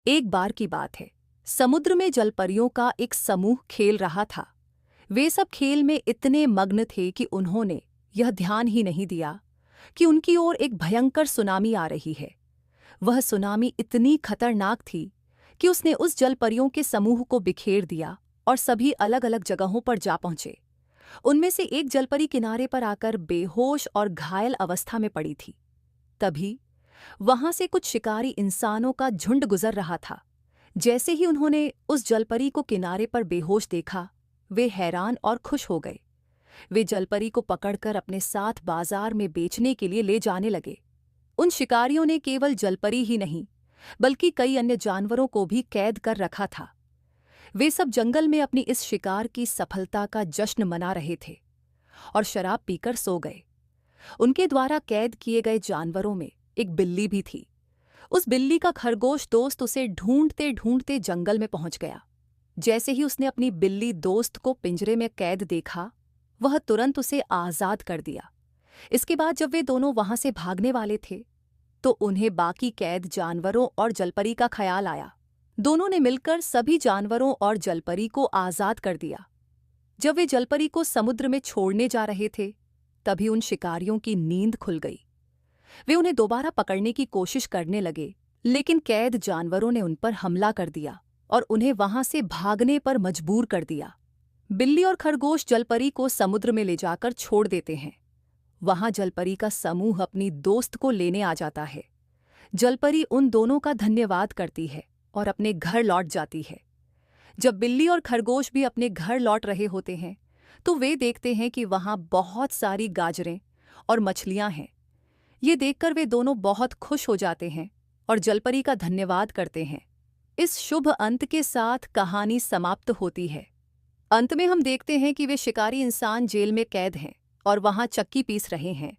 एक बार की बात है। समुद्र में जलपरियों का एक समूह खेल रहा था। वे सब खेल में इतने मग्न थे कि उन्होंने यह ध्यान ही नहीं दिया कि उनकी ओर एक भयंकर सुनामी आ रही है। वह सुनामी इतनी खतरनाक थी कि उसने उस जलपरियों के समूह को बिखेर दिया और सभी अलग अलग जगहों पर जा पहुंचे। उनमें से एक जलपरी किनारे पर आकर बेहोश और घायल अवस्था में पड़ी थी। तभी वहां से कुछ शिकारी इंसानों का झुंड गुजर रहा था। जैसे ही उन्होंने उस जलपरी को किनारे पर बेहोश देखा, वे हैरान और खुश हो गए। वे जलपरी को पकड़कर अपने साथ बाजार में बेचने के लिए ले जाने लगे। उन शिकारियों ने केवल जलपरी ही नहीं, बल्कि कई अन्य जानवरों को भी कैद कर रखा था। वे सब जंगल में अपनी इस शिकार की सफलता का जश्न मना रहे थे और शराब पीकर सो गए। उनके द्वारा कैद किए गए जानवरों में एक बिल्ली भी थी। उस बिल्ली का खरगोश दोस्त उसे ढूंढते ढूंढते जंगल में पहुंच गया। जैसे ही उसने अपनी बिल्ली दोस्त को पिंजरे में कैद देखा, वह तुरंत उसे आजाद कर दिया। इसके बाद जब वे दोनों वहां से भागने वाले थे, तो उन्हें बाकी कैद जानवरों और जलपरी का ख्याल आया। दोनों ने मिलकर सभी जानवरों और जलपरी को आजाद कर दिया। जब वे जलपरी को समुद्र में छोड़ने जा रहे थे, तभी उन शिकारियों की नींद खुल गई। वे उन्हें दोबारा पकड़ने की कोशिश करने लगे, लेकिन कैद जानवरों ने उन पर हमला कर दिया और उन्हें वहां से भागने पर मजबूर कर दिया। बिल्ली और खरगोश जलपरी को समुद्र में ले जाकर छोड़ देते हैं। वहां जलपरी का समूह अपनी दोस्त को लेने आ जाता है। जलपरी उन दोनों का धन्यवाद करती है और अपने घर लौट जाती है। जब बिल्ली और खरगोश भी अपने घर लौट रहे होते हैं, तो वे देखते हैं कि वहां बहुत सारी गाजरें और मछलियां हैं। ये देखकर वे दोनों बहुत खुश हो जाते हैं और जलपरी का धन्यवाद करते हैं। इस शुभ अंत के साथ कहानी समाप्त होती है। अंत में हम देखते हैं कि वे शिकारी इंसान जेल में कैद हैं और वहां चक्की पीस रहे हैं।